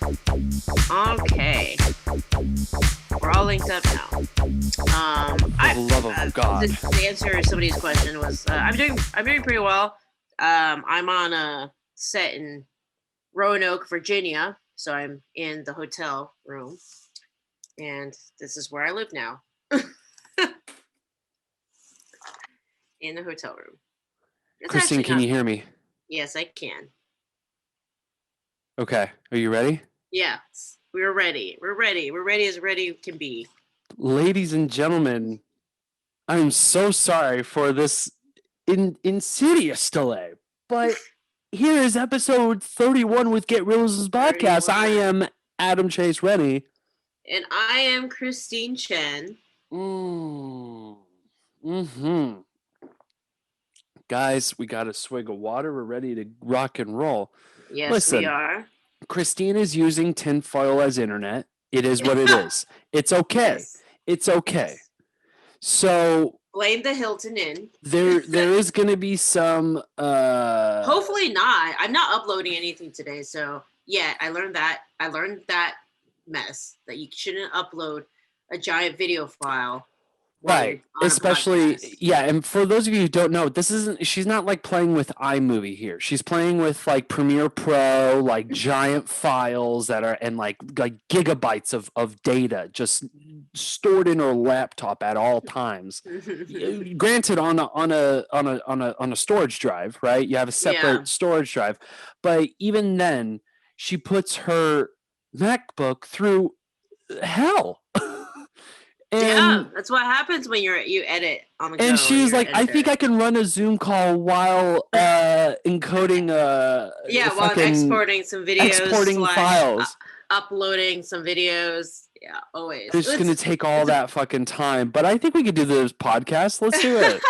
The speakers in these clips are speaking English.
Okay. We're all linked up now. For the love of God. The answer to somebody's question was I'm doing pretty well. I'm on a set in Roanoke, Virginia, so I'm in the hotel room, and this is where I live now. In the hotel room. It's Christine, can you hear me? Yes, I can. Okay. Are you ready? Yes, we're ready. We're ready. We're ready as ready can be. Ladies and gentlemen, I'm so sorry for this insidious delay, but here is episode 31 with Get Reelisms podcast. 31. I am Adam Chase Rennie. And I am Christine Chen. Guys, we got a swig of water. We're ready to rock and roll. Yes, Listen, we are. Christine is using tinfoil as internet. It is what it is. It's okay. Yes. It's okay. Yes. So blame the Hilton Inn. There is going to be some. Hopefully not. I'm not uploading anything today, so yeah, I learned that. Mess that you shouldn't upload a giant video file. Right. Especially, yeah. And for those of you who don't know, she's not like playing with iMovie here. She's playing with like Premiere Pro, like giant files that are, and like gigabytes of data just stored in her laptop at all times. Granted, on a storage drive, right? You have a separate storage drive, but even then, she puts her MacBook through hell. Yeah, that's what happens when you edit on the go. And she's like, I think I can run a Zoom call while encoding while exporting some videos. Exporting files. Uploading some videos. Yeah, always. It's just going to take all that fucking time. But I think we could do this podcast. Let's do it.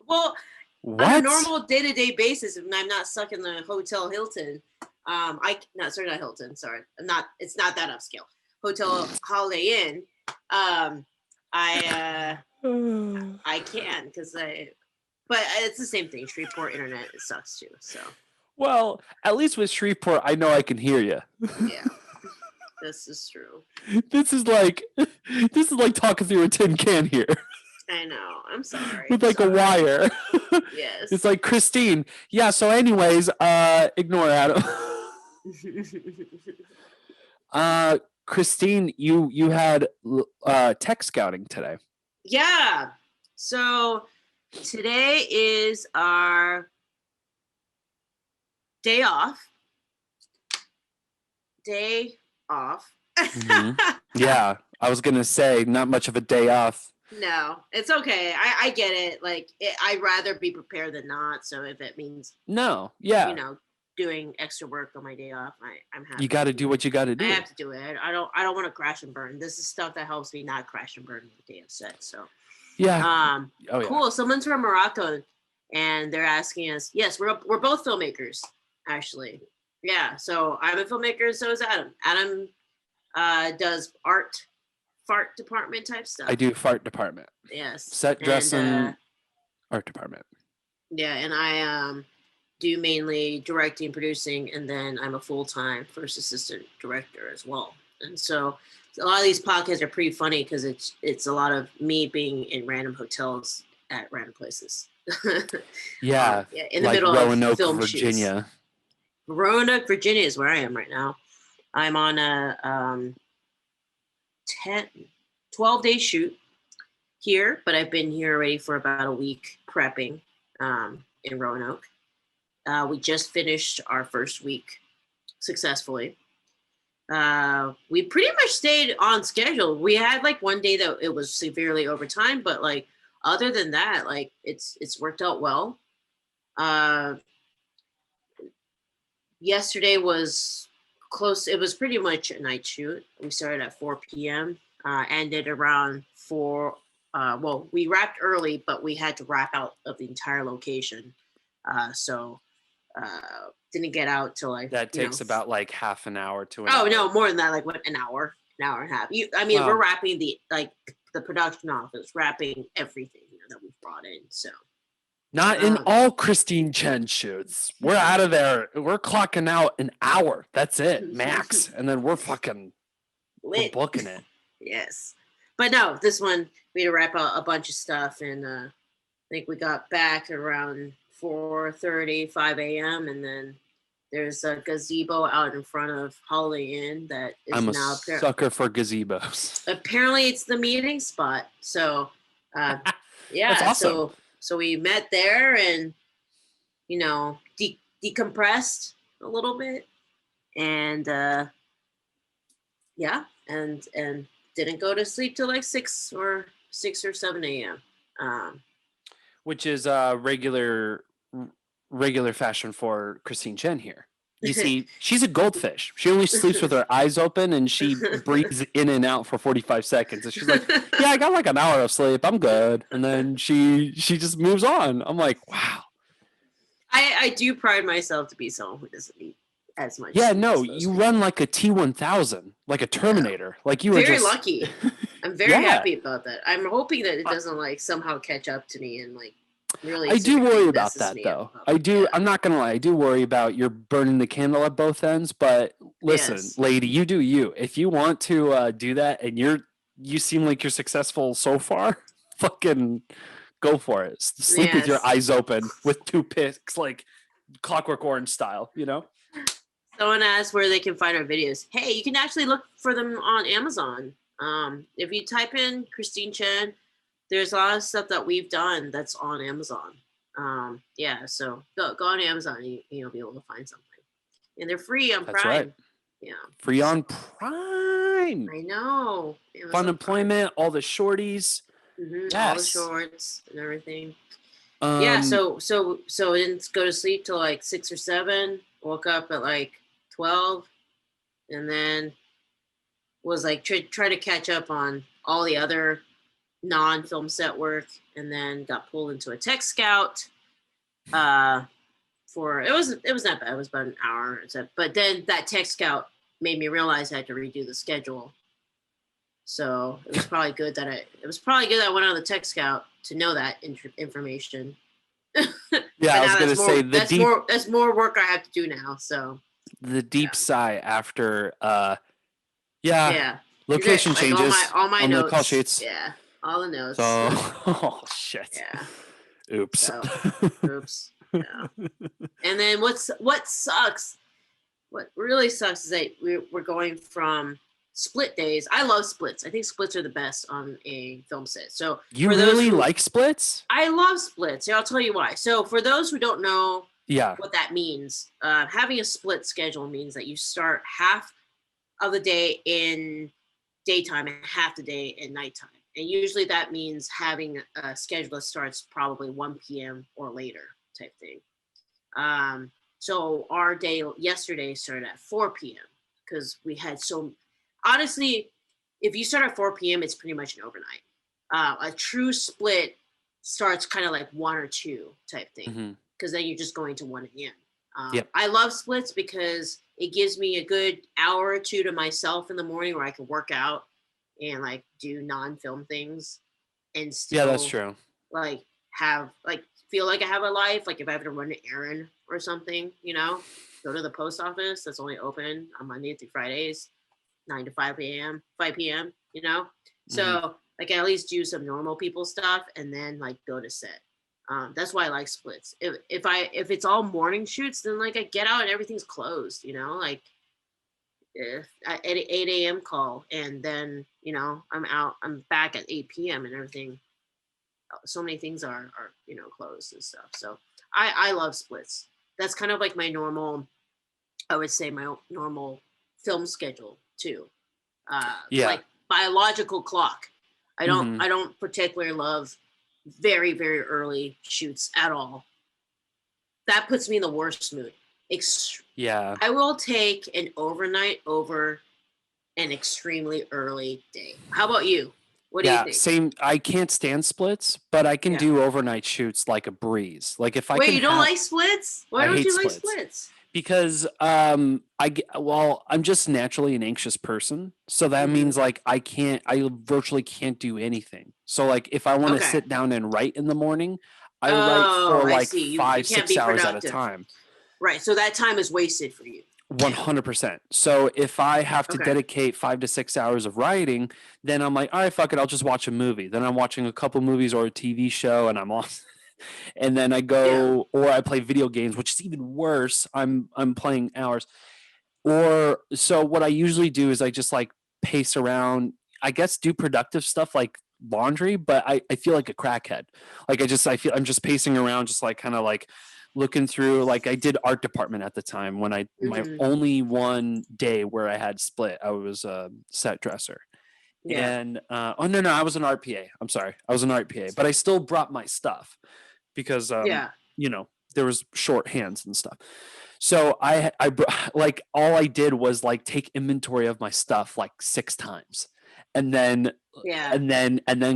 Well, on a normal day-to-day basis, if I'm not stuck in the Hotel Hilton, not Hilton, sorry. It's not that upscale. Hotel Holiday Inn. I can but it's the same thing. Shreveport internet, it sucks too. So, well, at least with Shreveport, I know I can hear you. Yeah, this is true. This is like talking through a tin can here. I know. I'm sorry. With like a wire. Yes. It's like Christine. Yeah. So, anyways, ignore Adam. Christine, you had tech scouting today. Yeah. So today is our day off. Mm-hmm. Yeah, I was gonna say not much of a day off. No, it's okay. I get it. Like I'd rather be prepared than not. So if it means doing extra work on my day off, I'm happy. You got to do what you got to do. I have to do it. I don't want to crash and burn. This is stuff that helps me not crash and burn the day of set. So yeah. Cool. Someone's from Morocco, and they're asking us. Yes, we're both filmmakers, actually. Yeah. So I'm a filmmaker. So is Adam. Adam does fart department type stuff. I do fart department. Yes. Set dressing, art department. Yeah, and I do mainly directing, producing, and then I'm a full-time first assistant director as well. And so a lot of these podcasts are pretty funny because it's a lot of me being in random hotels at random places. Yeah, in the middle Roanoke, of film Virginia. Shoots. Roanoke, Virginia is where I am right now. I'm on a 12-day shoot here, but I've been here already for about a week prepping in Roanoke. We just finished our first week successfully. We pretty much stayed on schedule. We had like one day that it was severely overtime, but like other than that, like it's worked out well. Yesterday was close. It was pretty much a night shoot. We started at 4 p.m. Ended around 4. We wrapped early, but we had to wrap out of the entire location. So didn't get out till like that takes about like half an hour to an hour. No, more than that, like an hour and a half. We're wrapping the production office, wrapping everything that we've brought in. So Not in all Christine Chen shoots. We're out of there. We're clocking out an hour. That's it, max. And then we're we're booking it. Yes. But no, this one, we had to wrap out a bunch of stuff. And I think we got back around 4:30, 5 a.m. And then there's a gazebo out in front of Holiday Inn that is I'm a now sucker for gazebos. Apparently, it's the meeting spot. So, yeah. That's awesome. So we met there and, decompressed a little bit, and yeah, and didn't go to sleep till like 6 or 7 a.m. Which is regular fashion for Christine Chen here. You see, she's a goldfish. She only sleeps with her eyes open, and she breathes in and out for 45 seconds. And she's like, "Yeah, I got like an hour of sleep. I'm good." And then she just moves on. I'm like, wow. I do pride myself to be someone who doesn't eat as much. Yeah, no, you run like a T-1000, like a Terminator. Yeah. Like you are very lucky. I'm very happy about that. I'm hoping that it doesn't like somehow catch up to me and like. Really, I do worry about that though. I do. Yeah. I'm not gonna lie. I do worry about you're burning the candle at both ends. But listen, lady, you do you. If you want to do that, and you seem like you're successful so far, fucking go for it. Sleep with your eyes open with toothpicks, like Clockwork Orange style. Someone asked where they can find our videos. Hey, you can actually look for them on Amazon. If you type in Christine Chen. There's a lot of stuff that we've done that's on Amazon. So go on Amazon and you'll be able to find something. And they're free on Prime. That's right. Yeah. Free on Prime. I know. Amazon Fun Employment, all the shorties. Mm-hmm. Yes. All the shorts and everything. So didn't go to sleep till like 6 or 7. Woke up at like 12. And then was like try to catch up on all the other non-film set work, and then got pulled into a tech scout for it was not bad. It was about an hour, but then that tech scout made me realize I had to redo the schedule. So it was probably good that I went on the tech scout to know that information. Yeah, I was gonna say that's more work I have to do now. So the deep sigh after location changes like all my on notes. The call sheets. Yeah. All the notes. Oh shit. Yeah. Oops. So, oops. Yeah. And then what really sucks is that we're going from split days. I love splits. I think splits are the best on a film set. So you really like splits? I love splits. Yeah, I'll tell you why. So for those who don't know what that means, having a split schedule means that you start half of the day in daytime and half the day in nighttime. And usually that means having a schedule that starts probably 1 p.m. or later type thing. So our day yesterday started at 4 p.m. because we had honestly, if you start at 4 p.m., it's pretty much an overnight. A true split starts kind of like 1 or 2 type thing because then you're just going to 1 a.m. I love splits because it gives me a good hour or 2 to myself in the morning where I can work out and like do non-film things and still that's true. Like have like feel like I have a life. Like if I have to run an errand or something, go to the post office that's only open on Monday through Fridays, 9 to 5 p.m., So like I at least do some normal people stuff and then like go to set. That's why I like splits. If it's all morning shoots, then like I get out and everything's closed, like at 8 a.m. call, and then I'm back at 8 p.m. and everything. So many things are closed and stuff. So I love splits. That's kind of like my normal, I would say my normal film schedule too. Like biological clock. I don't particularly love very, very early shoots at all. That puts me in the worst mood. I will take an overnight over an extremely early day. How about you? What do you think? Same. I can't stand splits, but I can do overnight shoots like a breeze. Like if I you don't like splits? Why don't you like splits? Because I'm just naturally an anxious person, so that means like I virtually can't do anything. So like if I want to sit down and write in the morning, I write for I like see. You 5-6 be hours at a productive. time. Right. So that time is wasted for you. 100%. So if I have to Okay. dedicate 5 to 6 hours of writing, then I'm like, all right, fuck it, I'll just watch a movie. Then I'm watching a couple movies or a TV show, and I'm off. And then I go, or I play video games, which is even worse. I'm playing hours. Or so what I usually do is I just like pace around, I guess do productive stuff like laundry, but I feel like a crackhead. Like I feel I'm just pacing around, just like kind of like looking through, like I did art department at the time when my only one day where I had split, I was a set dresser. Yeah. And oh no, I was an art PA. I'm sorry. I was an art PA, but I still brought my stuff because you know, there was short hands and stuff. So I like all I did was like take inventory of my stuff like 6 times and then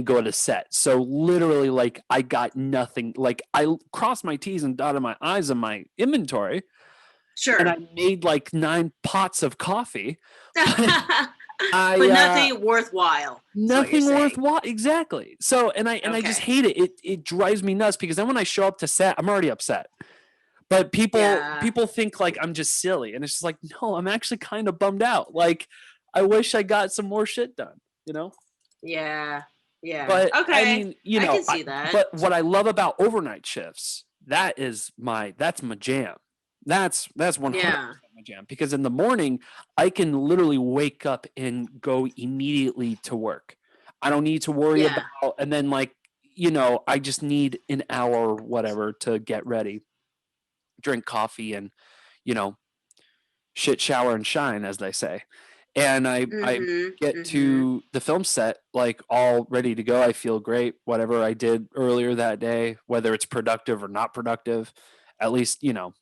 go to set. So literally like I got nothing. Like I crossed my T's and dotted my I's in my inventory. Sure. And I made like 9 pots of coffee. But nothing worthwhile. Nothing worthwhile. Exactly. So and I just hate it. It drives me nuts because then when I show up to set, I'm already upset. But people think like I'm just silly, and it's just like, no, I'm actually kind of bummed out. Like, I wish I got some more shit done, you know? Yeah. But okay. I mean, you know, I can see that. But what I love about overnight shifts, that's my jam. That's 100% my jam, because in the morning I can literally wake up and go immediately to work. I don't need to worry about, and then like, you know, I just need an hour or whatever to get ready, drink coffee, and, you know, shit, shower, and shine, as they say. And I get to the film set like all ready to go. I feel great. Whatever I did earlier that day, whether it's productive or not productive, at least, you know,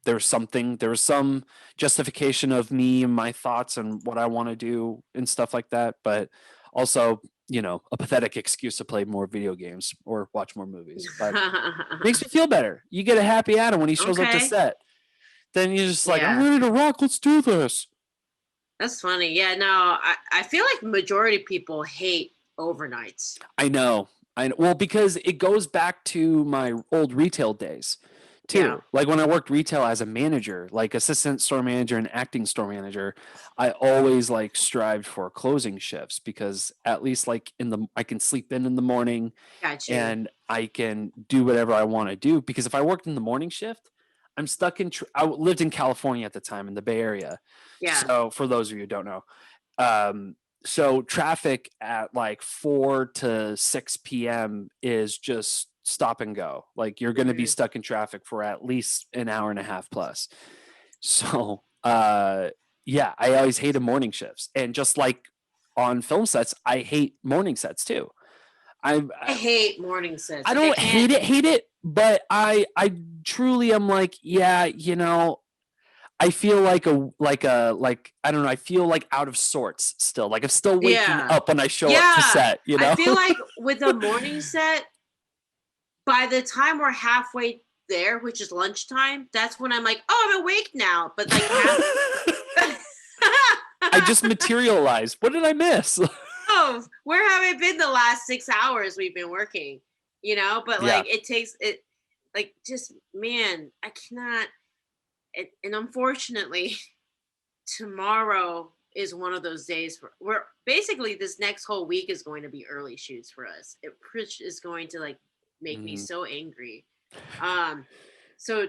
there was some justification of me and my thoughts and what I want to do and stuff like that. But also, you know, a pathetic excuse to play more video games or watch more movies. But makes me feel better. You get a happy Adam when he shows up to set. Then you're just like, I'm ready to rock. Let's do this. That's funny. Yeah, no, I feel like majority of people hate overnights. I know. Well, because it goes back to my old retail days too. Yeah. Like when I worked retail as a manager, like assistant store manager and acting store manager, I always like strived for closing shifts because at least like I can sleep in the morning. Gotcha. And I can do whatever I want to do, because if I worked in the morning shift, I'm stuck I lived in California at the time in the Bay Area. Yeah. So for those of you who don't know, so traffic at like 4 to 6 p.m. is just stop and go. Like you're going to be stuck in traffic for at least an hour and a half plus. So, yeah, I always hated morning shifts. And just like on film sets, I hate morning sets too. I hate morning sets. I don't hate it, but I truly am like, yeah, you know, I feel like I don't know, I feel like out of sorts still. Like I'm still waking up when I show up to set, you know? I feel like with a morning set, by the time we're halfway there, which is lunchtime, that's when I'm like, oh, I'm awake now. But like I just materialized. What did I miss? Oh, where have I been the last 6 hours we've been working? You know, but like it takes it, like, just, man, I cannot. And unfortunately, tomorrow is one of those days where basically this next whole week is going to be early shoots for us. It is going to like make me so angry. So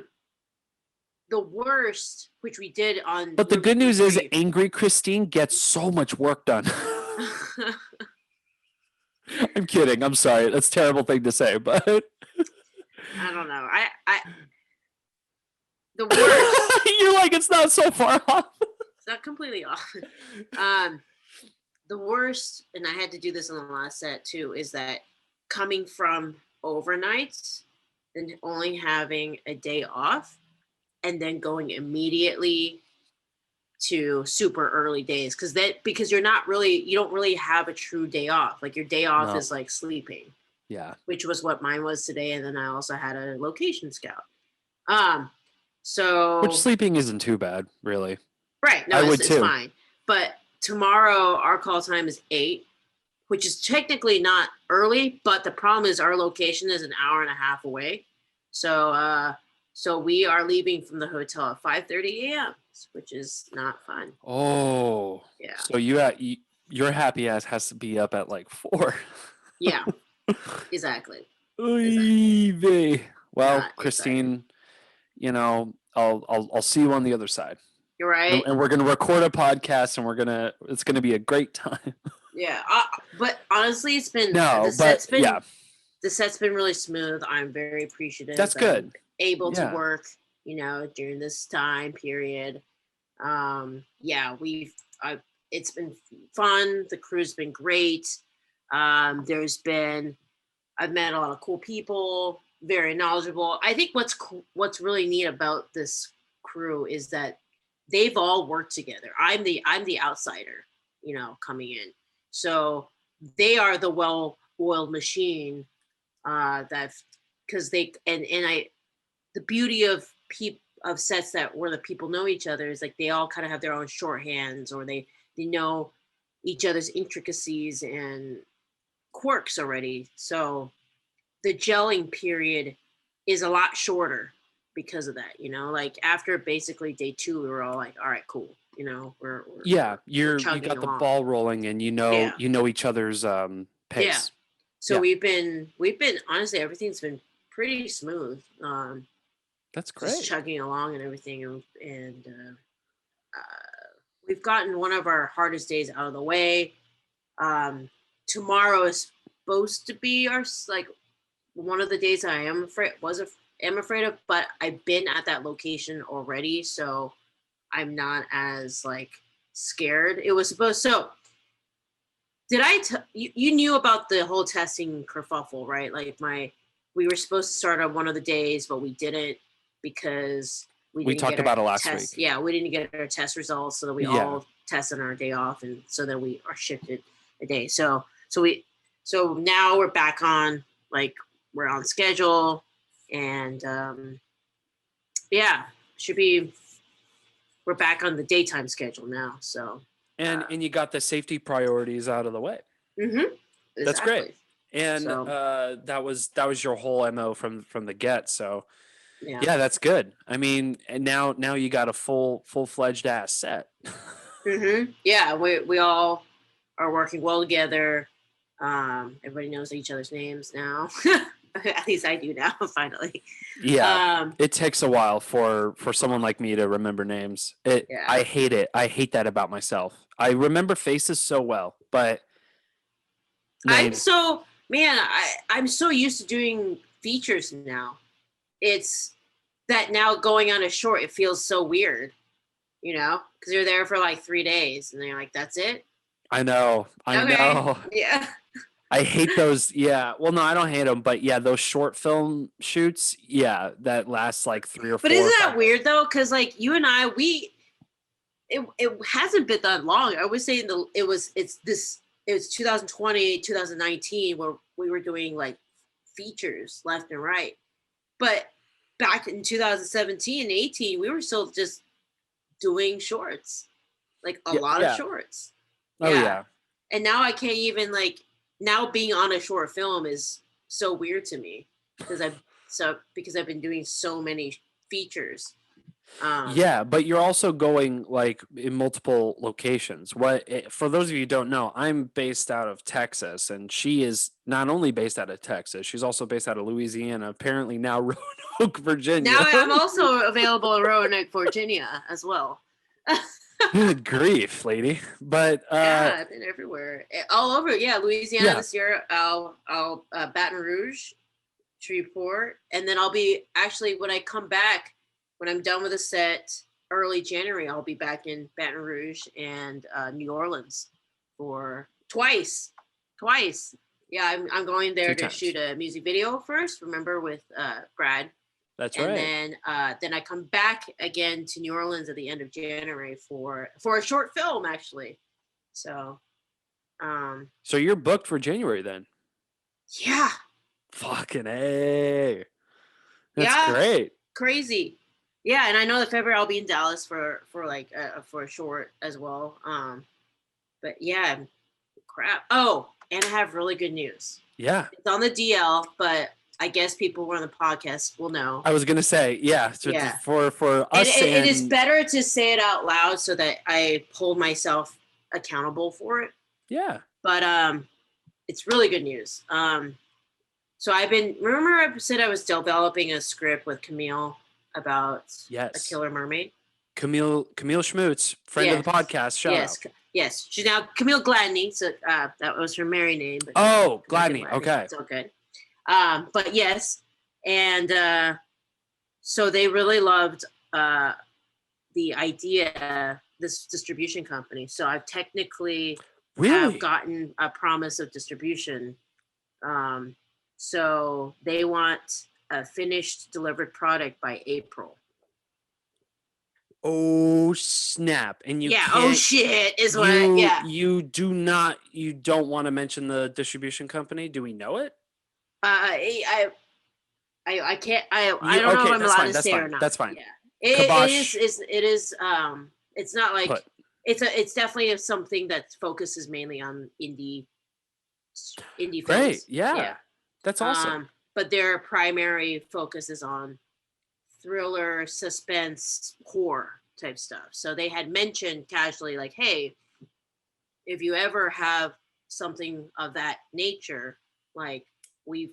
the worst, which we did on. But the good news is, angry Christine gets so much work done. I'm kidding. I'm sorry. That's a terrible thing to say, but I don't know. I the worst. You're like, it's not so far off. It's not completely off. The worst, and I had to do this on the last set too, is that coming from overnights and only having a day off and then going immediately to super early days, because you don't really have a true day off. Like your day off is like sleeping. Yeah. Which was what mine was today, and then I also had a location scout. So which sleeping isn't too bad, really. Right. No, it's fine. But tomorrow our call time is 8. which is technically not early, but the problem is our location is an hour and a half away. So so we are leaving from the hotel at 5:30 a.m., which is not fun. Oh. Yeah. So your happy ass has to be up at like 4. Yeah. Exactly. Exactly. Well, Not Christine, you know, I'll see you on the other side. You're right. And we're gonna record a podcast, and it's gonna be a great time. Yeah, but honestly, it's been No, but yeah, the set's been really smooth. I'm very appreciative. That's good. I'm able to Yeah. work, during this time period. Yeah, it's been fun. The crew's been great. I've met a lot of cool people, very knowledgeable. I think what's really neat about this crew is that they've all worked together. I'm the outsider, coming in. So they are the well-oiled machine, that because they and I the beauty of sets where the people know each other is like they all kind of have their own shorthands, or they know each other's intricacies and quirks already. So the gelling period is a lot shorter because of that. Like after basically day 2, we were all like, all right, cool. We're you chugging got the along. ball rolling, and you know each other's pace. Yeah. So we've been honestly, everything's been pretty smooth. That's great. Just chugging along and everything, and we've gotten one of our hardest days out of the way. Tomorrow is supposed to be our one of the days I am afraid of, but I've been at that location already, so I'm not as scared. It was supposed did you knew about the whole testing kerfuffle, right? We were supposed to start on one of the days, but we didn't because we didn't talked about it last week. Yeah, we didn't get our test results, so that we all tested on our day off, and so then we are shifted a day. So now we're back on, we're on schedule, and we're back on the daytime schedule now. So and you got the safety priorities out of the way. Mm-hmm. That's great. And that was your whole MO from the get. So yeah, that's good. I mean, and now you got a full-fledged ass set. Mm-hmm. Yeah, we all are working well together. Everybody knows each other's names now. At least I do now, finally. Yeah, it takes a while for someone like me to remember names. I hate it. I hate that about myself. I remember faces so well, but names. I'm so used to doing features now. It's that now going on a short, it feels so weird, because you're there for 3 days, and they're like, "That's it." I know. Yeah. I hate those. Yeah. Well, no, I don't hate them, but yeah, those short film shoots. Yeah, that lasts 3 or 4. But isn't that weird though? Because you and I, it hasn't been that long. I was saying it was 2020, 2019 where we were doing features left and right, but back in 2017 and 18, we were still just doing shorts, a lot of shorts. Oh yeah. And now I can't even now being on a short film is so weird to me because I've been doing so many features. Yeah, but you're also going in multiple locations. For those of you who don't know, I'm based out of Texas, and she is not only based out of Texas, she's also based out of Louisiana, apparently now Roanoke, Virginia. Now I'm also available in Roanoke, Virginia as well. Good grief, lady. But I've been everywhere, all over. Yeah, Louisiana this year. I'll Baton Rouge, Shreveport, and then I'll be actually when I come back. When I'm done with the set, early January, I'll be back in Baton Rouge and New Orleans for twice. Yeah, I'm going there to shoot a music video first. Remember, with Brad. That's right. And then I come back again to New Orleans at the end of January for a short film, actually. So. So you're booked for January then? Yeah. Fucking A. That's great. Crazy. Yeah, and I know that February I'll be in Dallas for a short as well. But yeah, crap. Oh, and I have really good news. Yeah. It's on the DL, but I guess people who are on the podcast will know. I was gonna say, yeah. So Yeah. for us, it is better to say it out loud so that I hold myself accountable for it. Yeah. But it's really good news. So remember I said I was developing a script with Camille about a killer mermaid? Camille Schmutz, friend of the podcast. Shout out. Yes. She's now Camille Gladney. So that was her married name. But Gladney. Okay. It's all good. But yes. And so they really loved the idea, this distribution company. So I've technically have gotten a promise of distribution. So they want a finished delivered product by April. Oh snap! And you can't, oh shit is what you don't want to mention the distribution company. Do we know it? I can't. I don't know if I'm allowed to say or not. That's fine. Yeah, it is. It's not like it's definitely something that focuses mainly on indie films. Great, yeah. That's awesome. But their primary focus is on thriller, suspense, horror type stuff. So they had mentioned casually, like, hey, if you ever have something of that nature, like we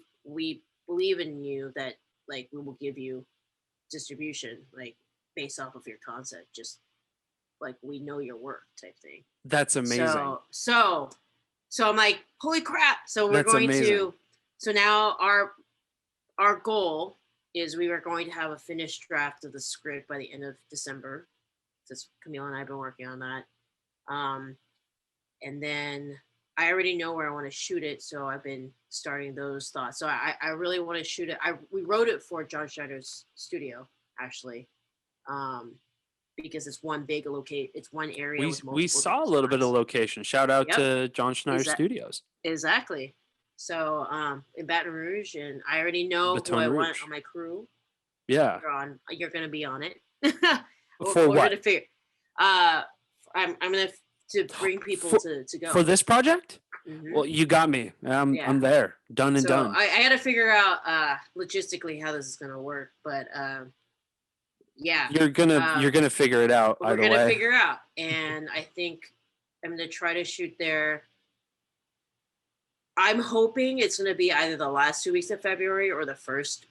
believe in you, that like we will give you distribution, like based off of your concept, just like we know your work type thing. That's amazing. So I'm like, holy crap. So we're going to, so now our goal is we were going to have a finished draft of the script by the end of December. Since Camille and I have been working on that. And then I already know where I want to shoot it, so I've been starting those thoughts. So I really want to shoot it. We wrote it for John Schneider's studio, actually, because it's one big location. It's one area. We saw a little bit of location. Shout out to John Schneider Studios. Exactly. So in Baton Rouge, and I already know who I want on my crew. Yeah, you're gonna be on it. For what? Gonna figure. I'm gonna to bring people to go for this project. Mm-hmm. Well, you got me. I'm there, done and done. I got to figure out logistically how this is gonna work, but yeah, you're gonna figure it out. We're gonna figure out, and I think I'm gonna try to shoot there. I'm hoping it's gonna be either the last 2 weeks of February or the first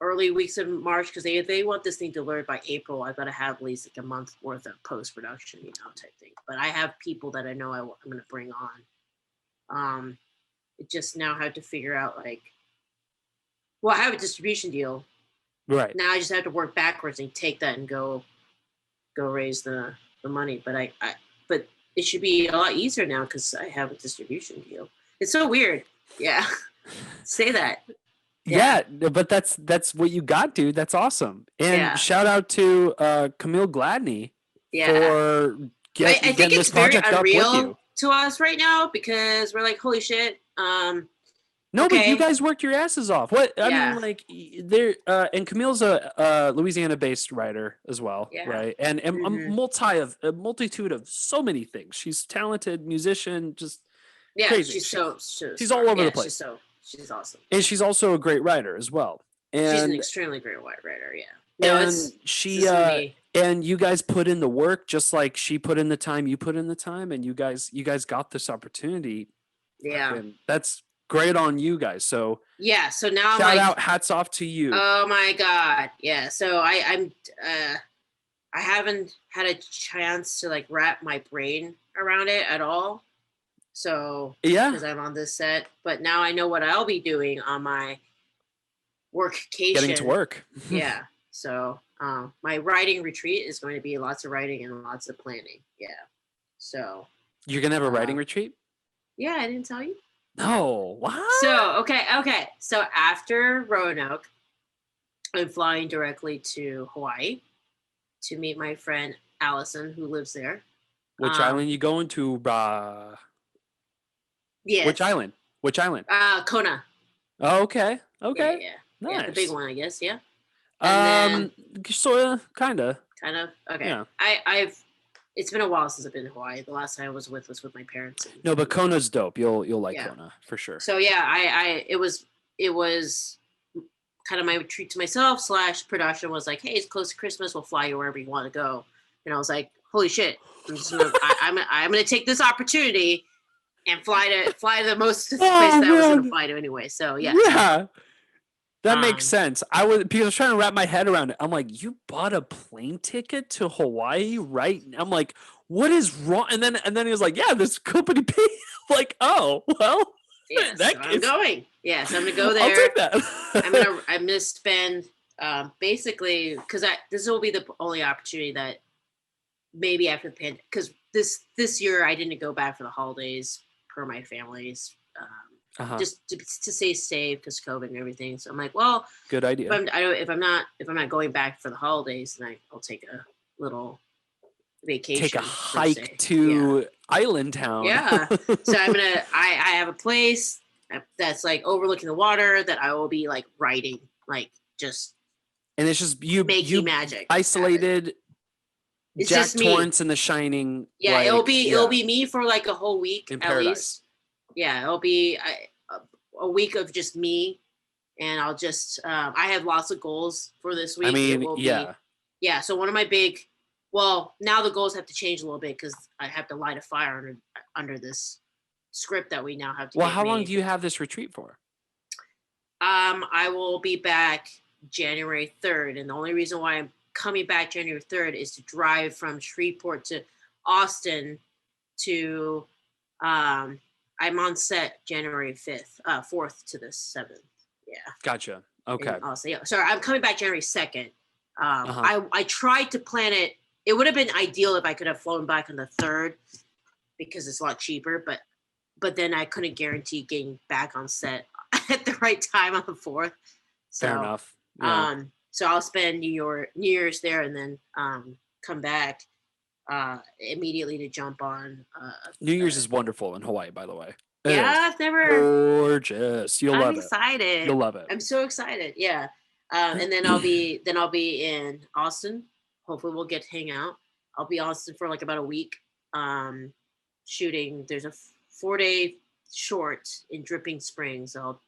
early weeks of March, because they want this thing delivered by April. I've got to have at least like a month worth of post-production, type thing. But I have people that I know I'm going to bring on. It just now have to figure out I have a distribution deal. Right. Now I just have to work backwards and take that and go raise the money. But but it should be a lot easier now because I have a distribution deal. It's so weird. Yeah. Say that. Yeah, but that's what you got, dude. That's awesome. And shout out to Camille Gladney for getting this project up with you. To us right now, because we're like, holy shit. No, but you guys worked your asses off. What I mean, like, there and Camille's a Louisiana-based writer as well, right? And a multitude of so many things. She's talented musician, just crazy. She's all over the place. She's awesome. And she's also a great writer as well. And she's an extremely great writer, yeah. No, and she and you guys put in the work just like she put in the time, you put in the time, and you guys got this opportunity. Yeah. And that's great on you guys. So so now shout out, hats off to you. Oh my God. Yeah. So I haven't had a chance to wrap my brain around it at all. So because I'm on this set, but now I know what I'll be doing on my workcation. Getting to work. Yeah. So my writing retreat is going to be lots of writing and lots of planning. Yeah. So you're gonna have a writing retreat? Yeah, I didn't tell you. No. What? So okay. So after Roanoke, I'm flying directly to Hawaii to meet my friend Allison, who lives there. Which island you going to, brah? Yeah. Which island? Kona. Oh, okay. Okay. Yeah. Nice. Yeah, the big one, I guess. Yeah. Sort of, kind of. Okay. Yeah. it's been a while since I've been in Hawaii. The last time I was with my parents. No, but Kona's dope. You'll like Kona for sure. So yeah, it was kind of my treat to myself / production was like, hey, it's close to Christmas. We'll fly you wherever you want to go. And I was like, holy shit, I'm gonna take this opportunity and fly to the most place that I was gonna fly to anyway. So yeah. Yeah. That makes sense. Because I was trying to wrap my head around it. I'm like, you bought a plane ticket to Hawaii, right? I'm like, what is wrong? And then he was like, yeah, this company paid. Like, oh, well. Yes, so I'm going. Yes, I'm gonna go there. I'll take that. I'm gonna spend basically because this will be the only opportunity that maybe after the pandemic, because this year I didn't go back for the holidays per my family's. Just to stay safe because COVID and everything. So I'm like, well, good idea. If I'm not going back for the holidays, then I'll take a little vacation. Take a hike to Island Town. Yeah. So I have a place that's like overlooking the water that I will be like writing, like just. And it's just you making magic. Isolated. It's Jack just Torrance in The Shining. Yeah, like, it'll be me for like a whole week in at paradise. Least. Yeah, it'll be a week of just me, and I'll just I have lots of goals for this week. I mean, yeah. So one of my now the goals have to change a little bit because I have to light a fire under this script that we now have to. Well, how long do you have this retreat for? I will be back January 3rd, and the only reason why I'm coming back January 3rd is to drive from Shreveport to Austin to I'm on set January 5th, 4th to the 7th. Yeah. Gotcha. Okay. Sorry, I'm coming back January 2nd. I tried to plan it. It would have been ideal if I could have flown back on the 3rd because it's a lot cheaper, but then I couldn't guarantee getting back on set at the right time on the 4th. So, fair enough. Yeah. So I'll spend New Year's there and then come back immediately to jump on. New Year's is wonderful in Hawaii, by the way. Yeah, I've never. Gorgeous. You'll love it. I'm excited. You'll love it. I'm so excited. Yeah. And then I'll be in Austin. Hopefully we'll get to hang out. I'll be in Austin for like about a week. Shooting. There's a 4-day short in Dripping Springs. I'll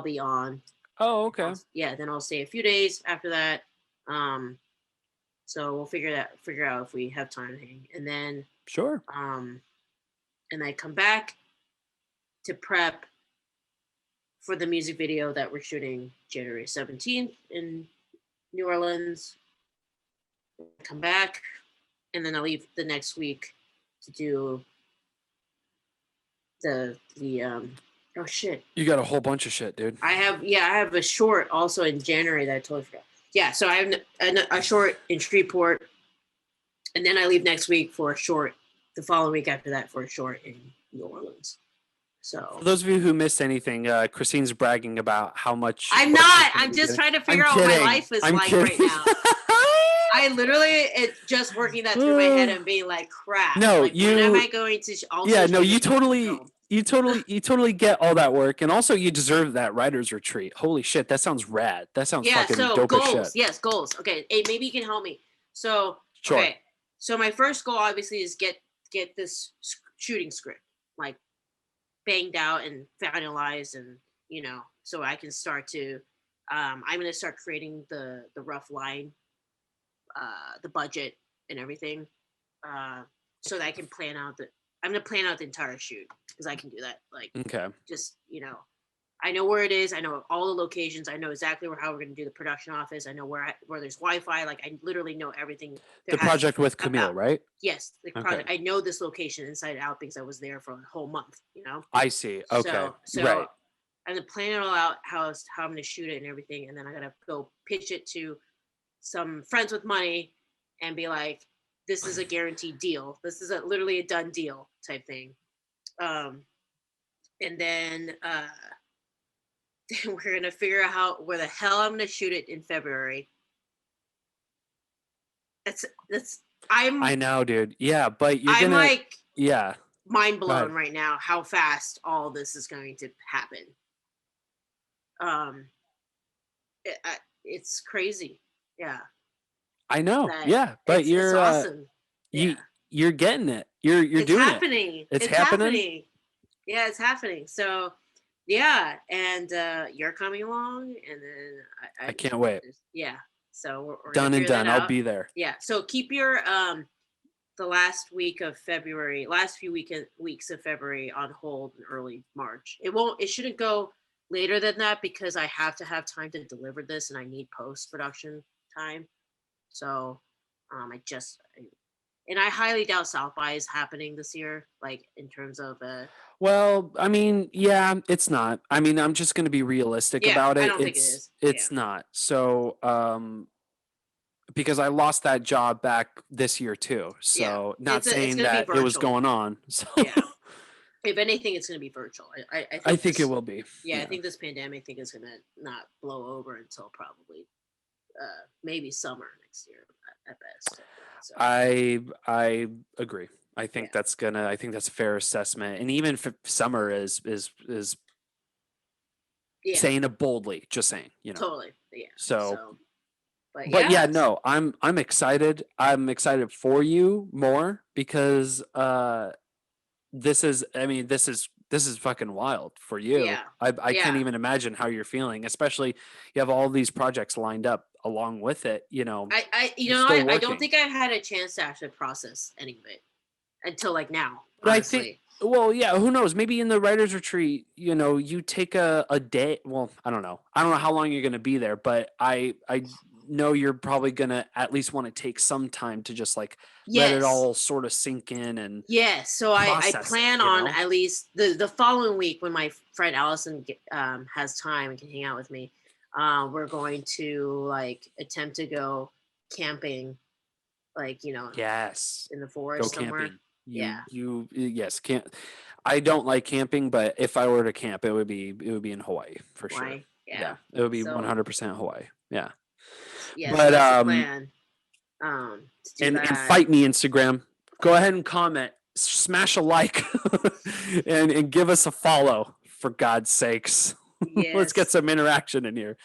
be on. Oh, okay. Then I'll stay a few days after that. So we'll figure out if we have time to hang, and then sure. And I come back to prep for the music video that we're shooting January 17th in New Orleans. Come back, and then I'll leave the next week to do the oh shit. You got a whole bunch of shit, dude. I have a short also in January that I totally forgot. Yeah, so I have a short in Shreveport, and then I leave next week for a short, the following week after that for a short in New Orleans. So for those of you who missed anything, Christine's bragging about how much. I'm not. I'm just trying to figure out what my life is like right now. I literally, it's just working that through my head and being like, crap. No, like, when am I going to also? Yeah, no, you totally get all that work, and also you deserve that writer's retreat. Holy shit, that sounds rad. That sounds fucking dope goals. as shit. Yes, goals. Okay, hey, maybe you can help me. So, sure. Okay, so my first goal obviously is get this shooting script like banged out and finalized, and so I can start to. I'm gonna start creating the rough line, the budget and everything, so that I can plan out I'm going to plan out the entire shoot because I can do that. Like, okay. Just, I know where it is. I know all the locations. I know exactly how we're going to do the production office. I know where there's Wi-Fi. Like, I literally know everything. The project with Camille, right? Yes. The project. I know this location inside out because I was there for a whole month, I see. Okay. So right. I'm going to plan it all out, how I'm going to shoot it and everything. And then I got to go pitch it to some friends with money and be like, this is a guaranteed deal. This is literally a done deal type thing. And then we're going to figure out where the hell I'm going to shoot it in February. I know, dude. Yeah, but I'm like yeah, mind blown right now how fast all this is going to happen. It's crazy. Yeah. I know. Yeah, but it's awesome. You're getting it. You're it's doing happening. it. It's happening. Yeah, it's happening. So yeah, and you're coming along, and then I can't wait. Yeah, so we're Done gonna and done. I'll be out. there. Yeah, so keep your the last week of February, last few weeks of February on hold in early March. It shouldn't go later than that because I have to have time to deliver this and I need post-production time. So and I highly doubt South by is happening this year, like in terms of well, I mean, yeah, it's not. I mean, I'm just going to be realistic about it. I don't think it is. It's not. So, because I lost that job back this year too. So, not saying that it was going on. So, if anything, it's going to be virtual. I think it will be. Yeah, I think this pandemic thing is going to not blow over until probably maybe summer next year at best. So. I agree. I think that's a fair assessment. And even if summer is saying it boldly, just saying, Totally. Yeah. So but yeah, no, I'm excited. I'm excited for you more because this is fucking wild for you. Yeah. I can't even imagine how you're feeling, especially you have all these projects lined up along with it, I don't think I've had a chance to actually process any of it until like now. But honestly. I think who knows? Maybe in the writer's retreat, you take a day. Well, I don't know how long you're going to be there, but I know you're probably going to at least want to take some time to just like let it all sort of sink in and so I plan on at least the following week when my friend Allison has time and can hang out with me. We're going to like attempt to go camping, like in the forest somewhere. Yes, can't. I don't like camping, but if I were to camp, it would be in Hawaii for sure. Yeah, it would be 100% Hawaii. Yeah. Yeah, but that's the plan. And fight me, Instagram. Go ahead and comment, smash a like, and give us a follow for God's sakes. Yes. Let's get some interaction in here.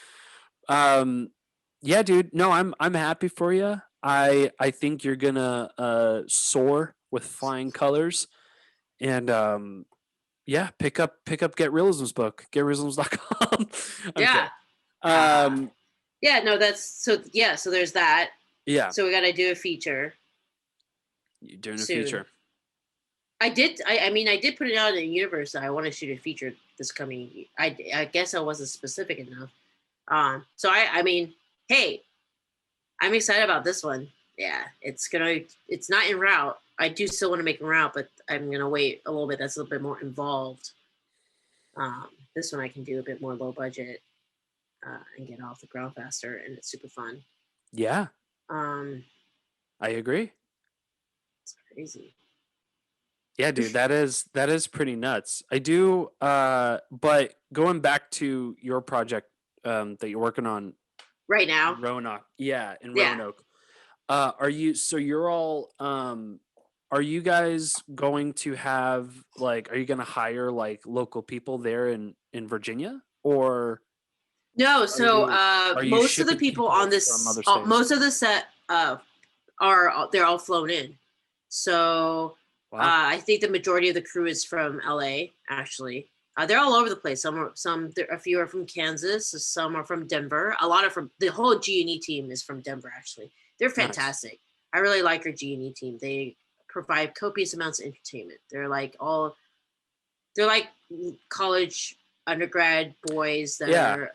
Yeah, dude. No, I'm happy for you. I think you're gonna soar with flying colors, and pick up Get Reelisms book, getreelisms.com. That's so. Yeah, so there's that. Yeah. So we got to do a feature. You're doing soon. A feature. I did. I mean, I did put it out in the universe that I want to shoot a feature this coming. I guess I wasn't specific enough. So I mean, hey, I'm excited about this one. Yeah, it's not en route. I do still want to make en route, but I'm gonna wait a little bit. That's a little bit more involved. This one I can do a bit more low budget and get off the ground faster, and it's super fun. Yeah. I agree. It's crazy. Yeah, dude, that is pretty nuts. I do. But going back to your project that you're working on right now, Roanoke. Yeah, in Roanoke. Are you guys going to have like? Are you going to hire like local people there in Virginia or? No. So most of the people on this, most of the set they're all flown in. So I think the majority of the crew is from LA. Actually, they're all over the place. A few are from Kansas. Some are from Denver. A lot are from the whole G&E team is from Denver. Actually, they're fantastic. Nice. I really like our G&E team. They provide copious amounts of entertainment. They're like college undergrad boys that are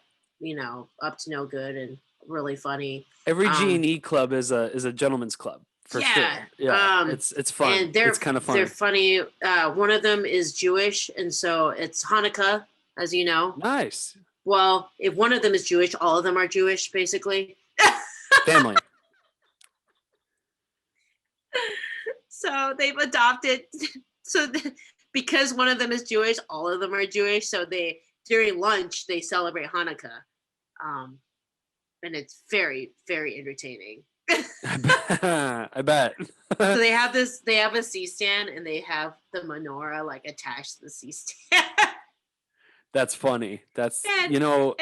up to no good and really funny. Every G&E club is a gentleman's club. For sure. Yeah. It's fun. And it's kind of fun. They're funny. One of them is Jewish, and so it's Hanukkah, as you know. Nice. Well, if one of them is Jewish, all of them are Jewish, basically. Family. So they've adopted. Because one of them is Jewish, all of them are Jewish. So during lunch they celebrate Hanukkah, and it's very, very entertaining. I bet. So they have a C-stand and they have the menorah like attached to the C-stand. That's funny. That's they funny.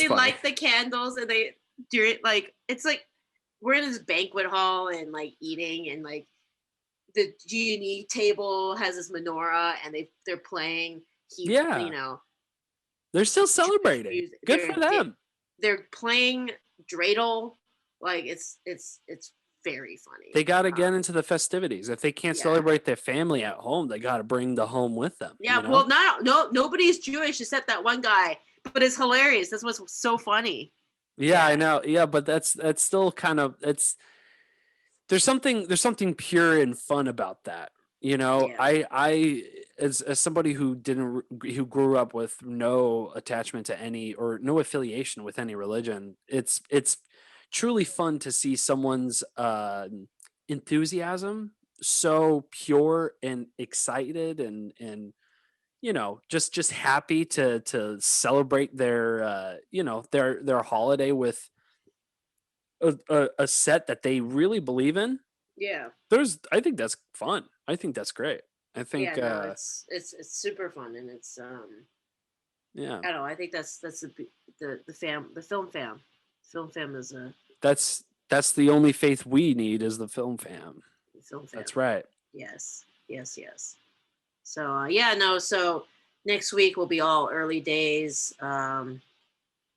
light the candles and they do it like it's like we're in this banquet hall and like eating, and like the G&E table has this menorah, and they're playing you know, they're still celebrating. Good for them. They're playing dreidel. Like it's very funny. They got to get into the festivities. If they can't celebrate their family at home, they got to bring the home with them. Yeah, you know? well, nobody's Jewish except that one guy, but it's hilarious. That's what's so funny. Yeah, I know. Yeah, but that's still kind of there's something pure and fun about that. You know, I as somebody who grew up with no attachment to any or no affiliation with any religion, it's truly fun to see someone's enthusiasm so pure and excited and you know just happy to celebrate their you know their holiday with a set that they really believe in. Yeah. I think that's fun. I think that's great. I think it's super fun, and it's yeah. I don't know. I think that's the film fam. Film fam is a that's the only faith we need is the film fam. Film fam. That's right. Yes. So so next week will be all early days.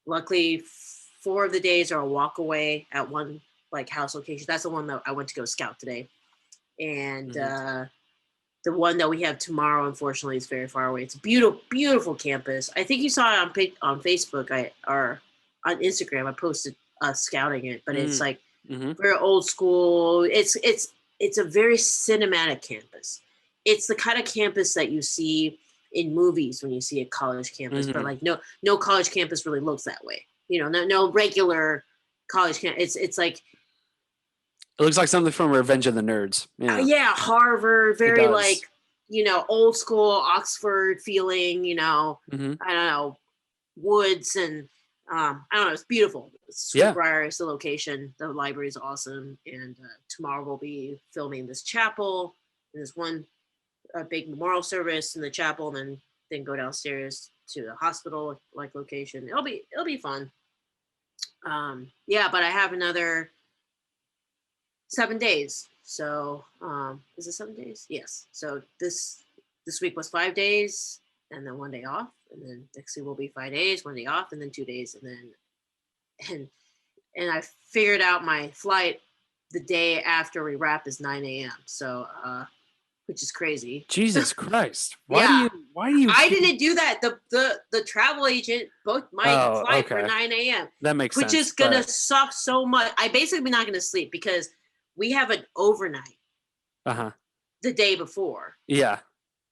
Luckily 4 of the days are a walk away at one like house location. That's the one that I went to go scout today. And the one that we have tomorrow, unfortunately, is very far away. It's a beautiful campus. I think you saw it on Facebook or on Instagram. I posted scouting it, but it's like very old school. It's a very cinematic campus. It's the kind of campus that you see in movies when you see a college campus, but like no college campus really looks that way. You know, no regular college campus. It's like it looks like something from Revenge of the Nerds. Yeah, Harvard, very like, you know, old school Oxford feeling, you know, I don't know, woods and I don't know, it's beautiful. It's Sweetbriar is the location. The library is awesome. And tomorrow we'll be filming this chapel. There's one big memorial service in the chapel, and then go downstairs to the hospital like location. It'll be fun. But I have another 7 days. So is it 7 days? Yes. So this week was 5 days and then 1 day off, and then next week will be 5 days, 1 day off, and then 2 days, and then and I figured out my flight the day after we wrap is 9 a.m. So which is crazy. Jesus Christ. Why do you I didn't do that. The travel agent booked my flight for 9 a.m. That makes sense. Which is gonna suck so much. I basically not gonna sleep because we have an overnight the day before. Yeah.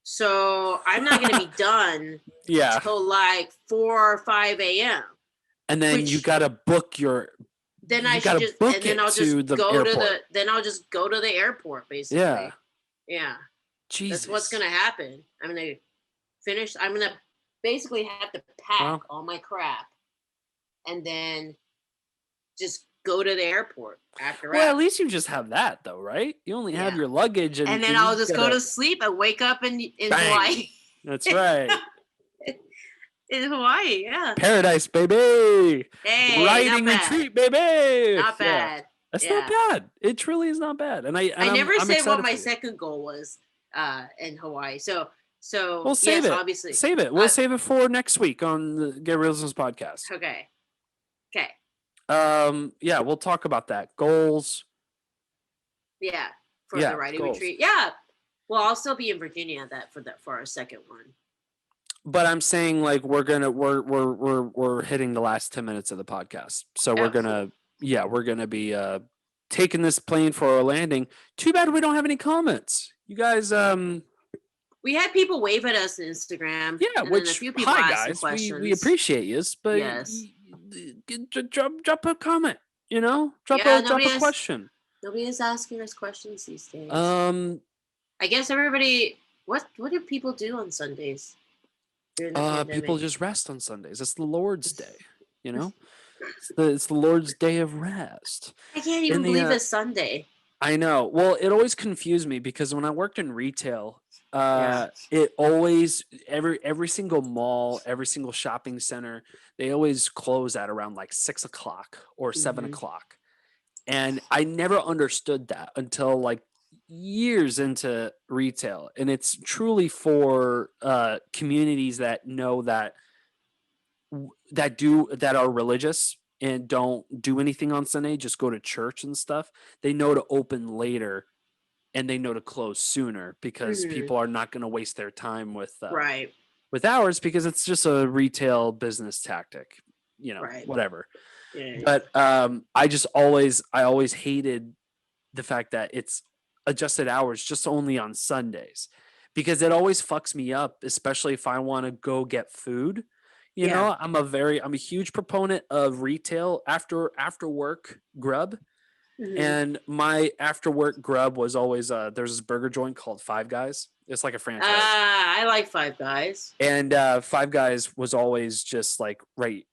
So I'm not gonna be done until like 4 or 5 a.m. And then you gotta book your I'll just go to the airport basically. Yeah. Jesus. That's what's gonna happen. I'm gonna basically have to pack all my crap and then just go to the airport after. Well, at least you just have that though, right? You only have your luggage and then I'll just go to sleep and wake up in Hawaii. That's right. In Hawaii, yeah. Paradise, baby. Hey, riding retreat, baby. Not bad. That's not bad. It truly is not bad. And I never said what my second goal was in Hawaii. So we'll save it. Obviously. Save it. We'll save it for next week on the Get Reelisms podcast. Okay. We'll talk about that. Goals. Yeah. For the writing retreat. Yeah. Well, I'll still be in Virginia for our second one. But I'm saying like we're hitting the last 10 minutes of the podcast. So we're gonna be taking this plane for our landing. Too bad we don't have any comments. You guys we had people wave at us on Instagram. Yeah, which a few people hi guys, we appreciate you, but drop a comment, you know? Drop a question. Nobody is asking us questions these days. I guess everybody what do people do on Sundays? People just rest on Sundays. It's the Lord's Day, you know? It's the Lord's Day of rest. I can't even believe it's Sunday. I know. Well, it always confused me because when I worked in retail, it always every single mall, every single shopping center, they always close at around like 6 o'clock or 7 o'clock. And I never understood that until like years into retail. And it's truly for communities that know that that are religious and don't do anything on Sunday, just go to church and stuff. They know to open later and they know to close sooner because people are not going to waste their time with hours, because it's just a retail business tactic, whatever. Yeah. But I always hated the fact that it's adjusted hours just only on Sundays, because it always fucks me up, especially if I want to go get food. I'm a huge proponent of retail after work grub. And my after work grub was always there's this burger joint called Five Guys. It's like a franchise. I like Five Guys. And Five Guys was always just like right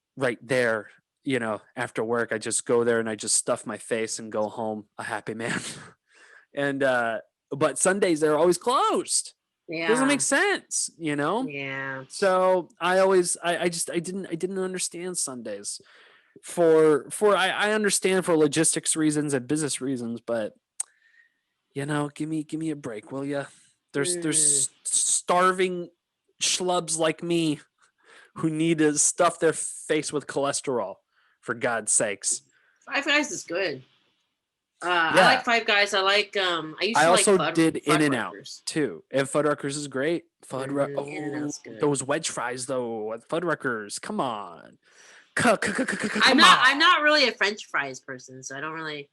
there, after work. I just go there and I just stuff my face and go home a happy man. And but Sundays they're always closed. Yeah. Doesn't make sense, Yeah. So I didn't understand Sundays. I understand for logistics reasons and business reasons, but give me a break, will ya? There's starving schlubs like me who need to stuff their face with cholesterol, for God's sakes. Five Guys is good. I like Five Guys. I like I also like did In-N-Out too, and Fuddruckers is great. Those wedge fries though at Fuddruckers, come on. I'm not really a French fries person, so I don't really.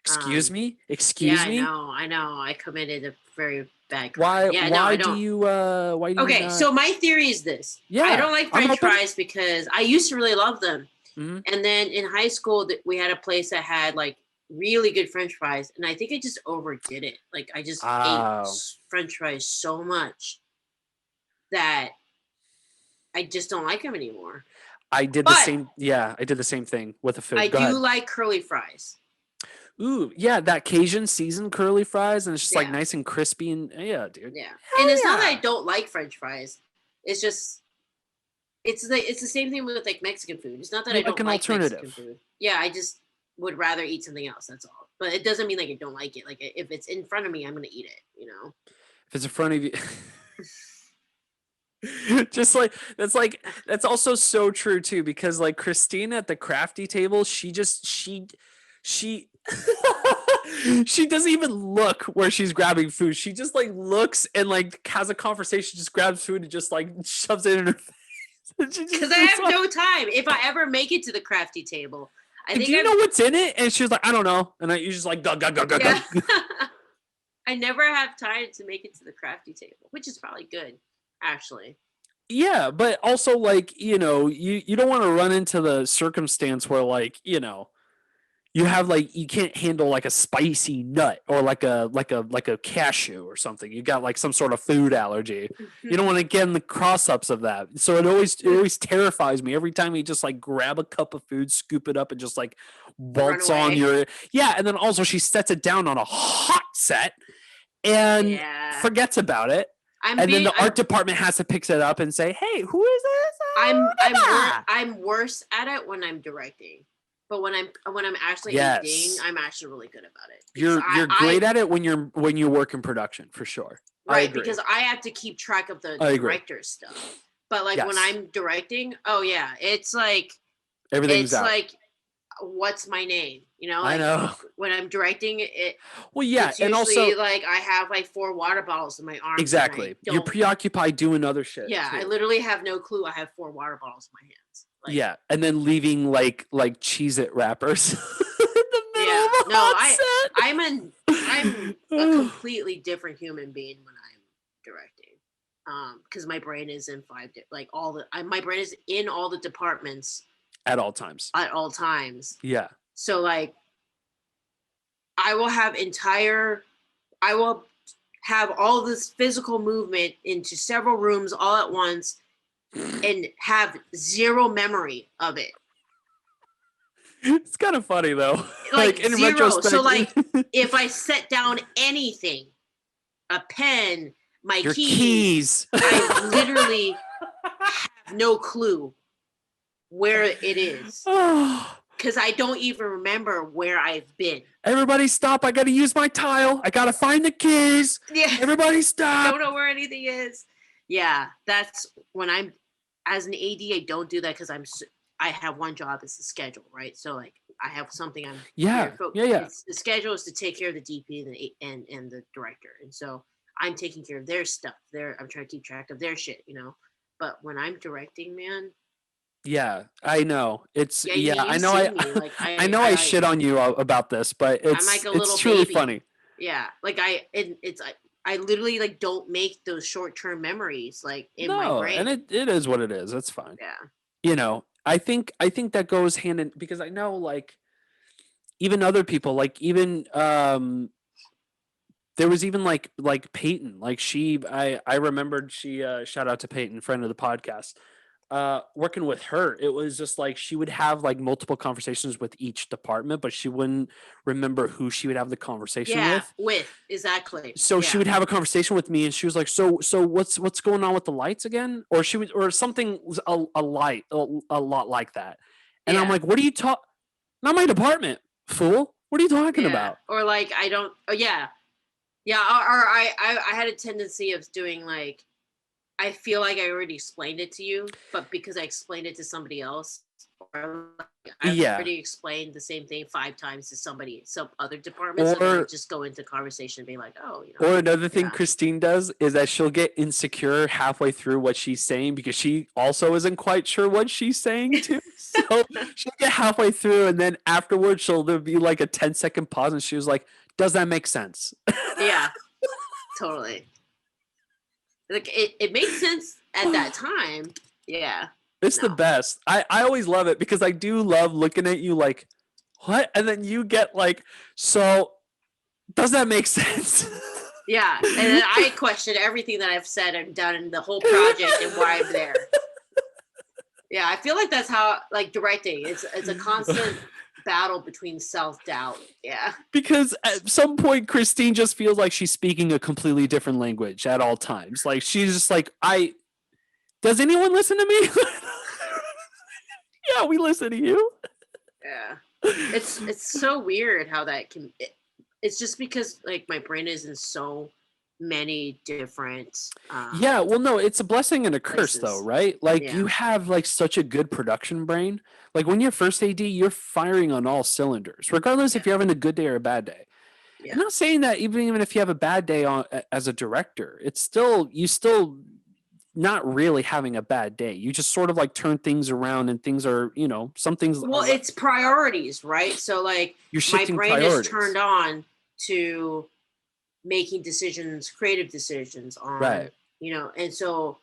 Excuse me. I know. I committed a very bad crime. Why do you? Okay, so my theory is this. Yeah, I don't like French fries because I used to really love them, and then in high school we had a place that had like really good French fries, and I think I just overdid it. Like I just ate French fries so much that I just don't like them anymore. I did the same. Yeah, I did the same thing with the food. I do like curly fries. Ooh, yeah, that Cajun seasoned curly fries, and it's just like nice and crispy, and yeah, dude. Yeah, and it's not that I don't like French fries. It's just it's the same thing with like Mexican food. It's not that I don't like Mexican food. Yeah, I just would rather eat something else. That's all. But it doesn't mean like I don't like it. Like if it's in front of me, I'm gonna eat it. If it's in front of you. Just that's also so true too, because like Christine at the crafty table, she she doesn't even look where she's grabbing food. She just like looks and like has a conversation, just grabs food and just like shoves it in her face. Because I have no time. If I ever make it to the crafty table, do you know what's in it? And she was like, I don't know. And you just like go. I never have time to make it to the crafty table, which is probably good. Actually, yeah, but also like you don't want to run into the circumstance where like you have like you can't handle like a spicy nut or like a cashew or something. You got like some sort of food allergy. You don't want to get in the cross-ups of that. So it always terrifies me every time you just like grab a cup of food, scoop it up, and just like waltz on your and then also she sets it down on a hot set and forgets about it. Then the art department has to pick it up and say, "Hey, who is this?" I'm worse at it when I'm directing, but when I'm actually editing, I'm actually really good about it. You're great at it when you work in production, for sure. Right, because I have to keep track of the director's stuff. But like when I'm directing, it's like everything's out. Like what's my name? I know. When I'm directing it. Well, yeah, it's and also like I have like 4 water bottles in my arms. Exactly. You're preoccupied doing other shit. Yeah, too. I literally have no clue. I have 4 water bottles in my hands. Like, and then leaving like Cheez-It wrappers. In the middle of a hot set. I'm a completely different human being when I'm directing. Because my brain is in my brain is in all the departments. At all times. Yeah. So like I will have all this physical movement into several rooms all at once and have zero memory of it. It's kind of funny though. Like in zero. Retrospect. So like if I set down anything, a pen, your keys. I literally have no clue where it is. because I don't even remember where I've been. Everybody stop. I got to use my tile. I got to find the keys. Yeah. Everybody stop. Don't know where anything is. Yeah, that's when I'm, as an AD, I don't do that because I have one job, it's the schedule, right? So like I have something I'm Yeah. The schedule is to take care of the DP and the director. And so I'm taking care of their stuff. I'm trying to keep track of their shit, But when I'm directing, man, yeah, I know. It's you I know see me. Like I know I shit on you about this, but I'm like a it's little truly baby. funny. Yeah, like I literally like don't make those short-term memories like in my brain. And it is what it is. It's fine. Yeah. I think that goes hand in, because I know like even other people, like even there was even like Peyton, like I remembered she shout out to Peyton, friend of the podcast. Working with her, it was just like she would have like multiple conversations with each department, but she wouldn't remember who she would have the conversation with. Exactly. So she would have a conversation with me, and she was like, "So what's going on with the lights again?" Or she would, or something a lot like that. And I'm like, "What are you talking? Not my department, fool. What are you talking about?" Or like I don't. Oh yeah, yeah. Or I had a tendency of doing like, I feel like I already explained it to you, but because I explained it to somebody else, or like I've already explained the same thing 5 times to some other department, so then I just go into conversation and be like, oh, Or another thing Christine does is that she'll get insecure halfway through what she's saying because she also isn't quite sure what she's saying too. So she'll get halfway through, and then afterwards there'll be like a 10-second pause, and she was like, "Does that make sense?" Yeah, totally. Like it made sense at that time. Yeah. It's the best. I always love it because I do love looking at you like, what? And then you get like, so does that make sense? Yeah. And then I question everything that I've said and done in the whole project and why I'm there. Yeah. I feel like that's how, like, directing, it's a constant battle between self-doubt. Yeah. Because at some point, Christine just feels like she's speaking a completely different language at all times. Like, she's just like, does anyone listen to me? Yeah, we listen to you. Yeah. It's so weird how that can, it's just because like my brain is in so many different well, no, it's a blessing and a curse though, right? Like you have like such a good production brain. Like when you're first AD, you're firing on all cylinders, regardless if you're having a good day or a bad day. I'm not saying that even if you have a bad day as a director, it's still not really having a bad day. You just sort of like turn things around, and things are, some things. Well, it's priorities, right? So like my brain is turned on to making creative decisions on, and so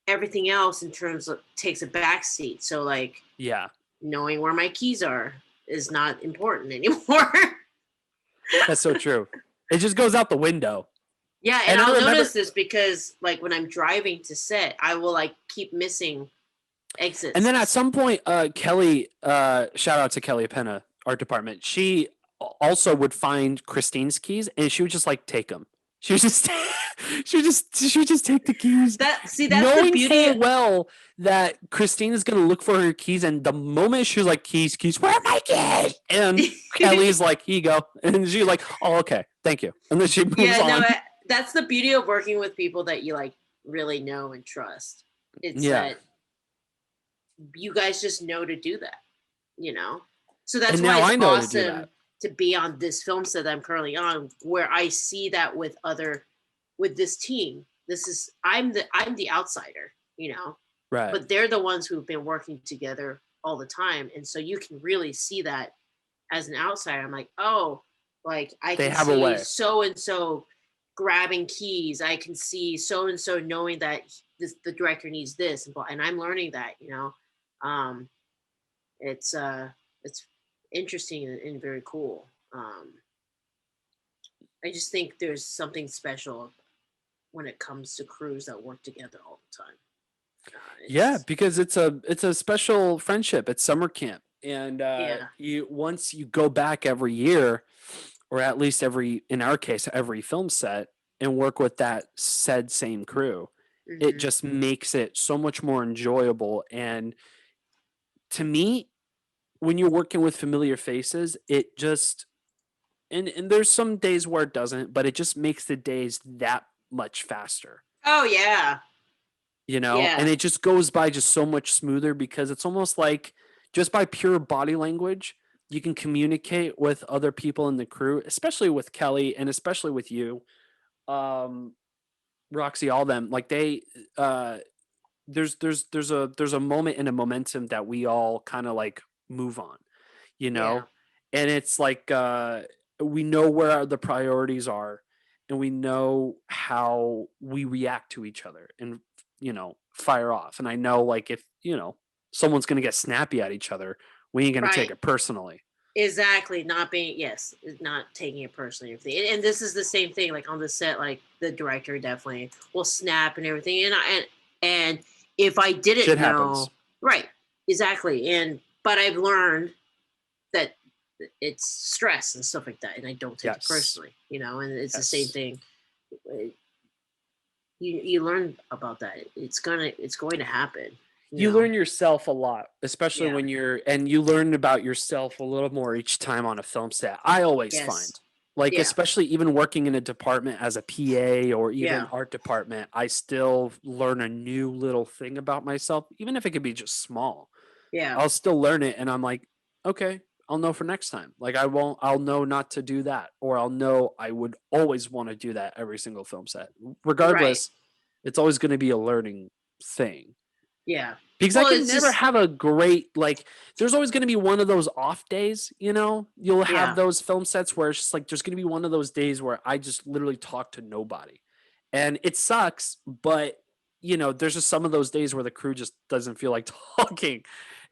everything else in terms of takes a backseat. So like, knowing where my keys are is not important anymore. That's so true. It just goes out the window. Yeah, and I'll notice this because like when I'm driving to set, I will like keep missing exits. And then at some point, Kellie, shout out to Kellie Penna, art department. She also would find Christine's keys, and she would just like take them. She would just take the keys. That's knowing the beauty. Full well that Christine is going to look for her keys, and the moment she's like, keys, where are my keys? And Kellie's like, here you go, and she's like, oh, okay, thank you, and then she moves on. No, that's the beauty of working with people that you like really know and trust. It's that you guys just know to do that, So that's why it's awesome to be on this film set that I'm currently on, where I see that with this team. I'm the outsider, right? But they're the ones who've been working together all the time, and so you can really see that as an outsider. I'm like, oh, like I can see so and so grabbing keys. I can see so and so knowing that the director needs this, and I'm learning that, it's interesting and very cool. I just think there's something special when it comes to crews that work together all the time. Because it's a special friendship. It's summer camp, and once you go back every year, or at least in our case, every film set, and work with that same crew, it just makes it so much more enjoyable. And to me, when you're working with familiar faces, it just and there's some days where it doesn't, but it just makes the days that much faster. Oh yeah. You know, Yeah. and it just goes by just so much smoother because it's almost like just by pure body language, you can communicate with other people in the crew, especially with Kelly and especially with you, Roxy, all them. Like they, there's a moment and a momentum that we all kind of like move on, you know, and it's like we know where the priorities are, and we know how we react to each other, and fire off. And I know, like, if someone's gonna get snappy at each other, we ain't gonna take it personally. Exactly. Not taking it personally. And this is the same thing, like on the set, like the director definitely will snap and everything. And if I didn't Shit know, happens. right, exactly. But I've learned that it's stress and stuff like that, and I don't take it personally, and it's the same thing. You learn about that. It's going to happen. You learn yourself a lot, especially when you learn about yourself a little more each time on a film set. I always find, like, especially even working in a department as a PA or even art department, I still learn a new little thing about myself, even if it could be just small. Yeah. I'll still learn it, and I'm like, okay, I'll know for next time. Like, I'll know not to do that, or I'll know I would always want to do that every single film set. Regardless, it's always going to be a learning thing. Yeah. Because I can never have a great, like, there's always going to be one of those off days, you'll have those film sets where it's just like, there's going to be one of those days where I just literally talk to nobody, and it sucks, but there's just some of those days where the crew just doesn't feel like talking,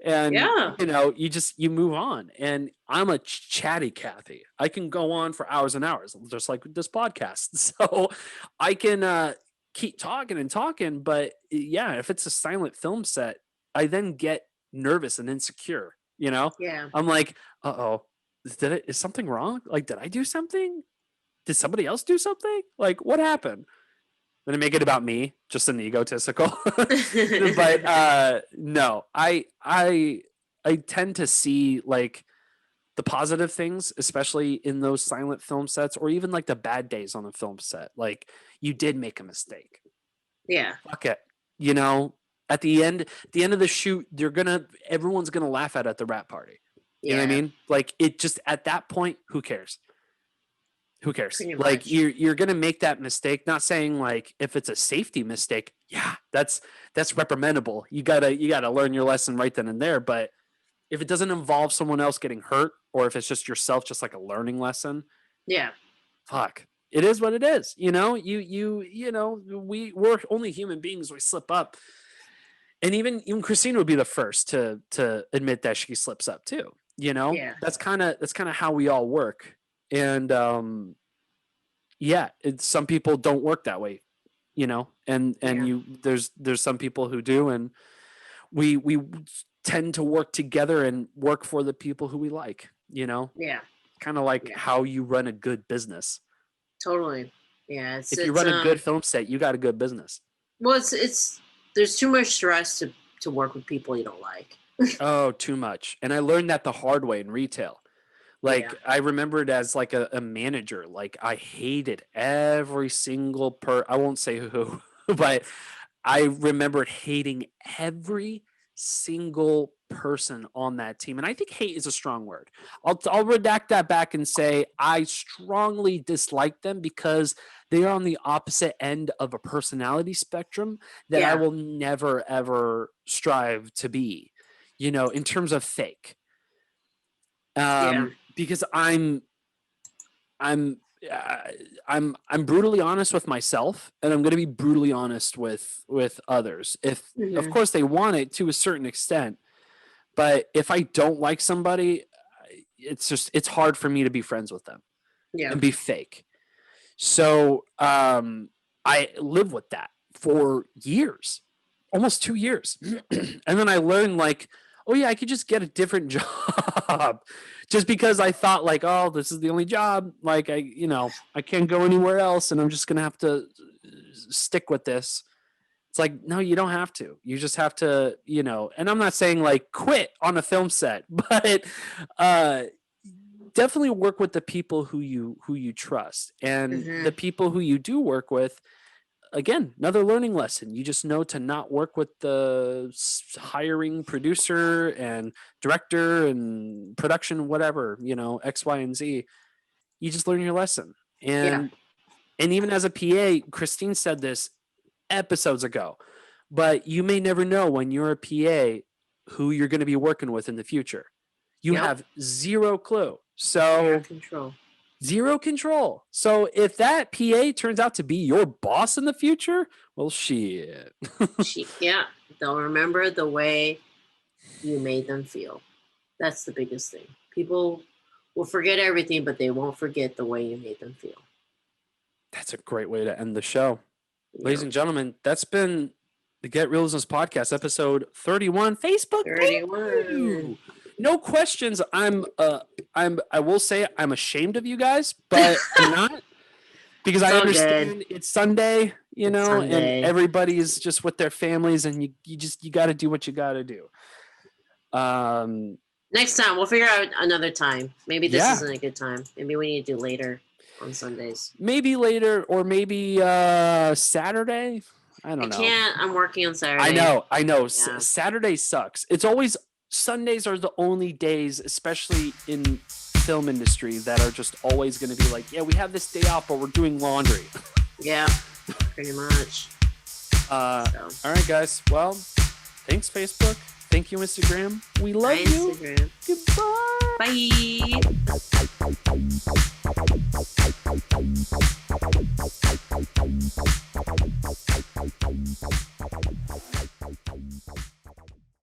and you move on. And I'm a chatty Cathy. I can go on for hours and hours, just like this podcast. So I can keep talking and talking, but if it's a silent film set, I then get nervous and insecure. I'm like, is something wrong? Like, did I do something? Did somebody else do something? Like, what happened? Then I make it about me, just an egotistical. But no, I tend to see, like, the positive things, especially in those silent film sets, or even like the bad days on a film set. Like, you did make a mistake. Yeah. Fuck it. At the end of the shoot, everyone's gonna laugh at the rap party. You know what I mean? Like, it just, at that point, who cares? Who cares? Pretty like much. you're gonna make that mistake. Not saying, like, if it's a safety mistake, that's reprimandable. You gotta learn your lesson right then and there. But if it doesn't involve someone else getting hurt, or if it's just yourself, just like a learning lesson, fuck, it is what it is. We're only human beings. We slip up, and even Christine would be the first to admit that she slips up too. That's kind of how we all work. And some people don't work that way, there's some people who do, and we tend to work together and work for the people who we like. Kind of like how you run a good business. Totally. Yeah. If you run a good film set, you got a good business. Well, it's there's too much stress to work with people you don't like. Oh, too much. And I learned that the hard way in retail. Like, I remember it as like a manager. Like, I hated every single I won't say who, but I remembered hating every single person on that team. And I think hate is a strong word. I'll redact that back and say I strongly dislike them because they are on the opposite end of a personality spectrum that I will never, ever strive to be, in terms of fake. Because I'm brutally honest with myself, and I'm going to be brutally honest with others. If of course they want it to a certain extent, but if I don't like somebody, it's hard for me to be friends with them and be fake. So I live with that for years, almost 2 years. And then I learned, like, oh yeah, I could just get a different job just because I thought, like, oh, this is the only job. Like, I can't go anywhere else, and I'm just going to have to stick with this. It's like, no, you don't have to. You just have to, you know, and I'm not saying like quit on a film set, but definitely work with the people who you trust, and the people who you do work with. Again, another learning lesson. You just know to not work with the hiring producer and director and production, whatever, you know, X, Y, and Z. You just learn your lesson. And even as a PA, Christine said this episodes ago, but you may never know when you're a PA who you're going to be working with in the future. You have zero clue. So zero control. So if that PA turns out to be your boss in the future, well, shit. They'll remember the way you made them feel. That's the biggest thing. People will forget everything, but they won't forget the way you made them feel. That's a great way to end the show. Ladies and gentlemen, that's been the Get Reelisms podcast, episode 31. Facebook 31. No questions. I will say I'm ashamed of you guys, but I'm not, because I understand it's Sunday, you know, and everybody's just with their families, and you got to do what you got to do. Next time we'll figure out another time. Maybe this isn't a good time. Maybe we need to do later on Sundays. Maybe later, or maybe Saturday. I don't know. I can't. I'm working on Saturday. I know. Yeah. Saturday sucks. It's always Sundays are the only days, especially in film industry, that are just always going to be like, yeah, we have this day off, but we're doing laundry. Yeah, pretty much. All right, guys. Well, thanks, Facebook. Thank you, Instagram. We love you. Instagram. Goodbye. Bye.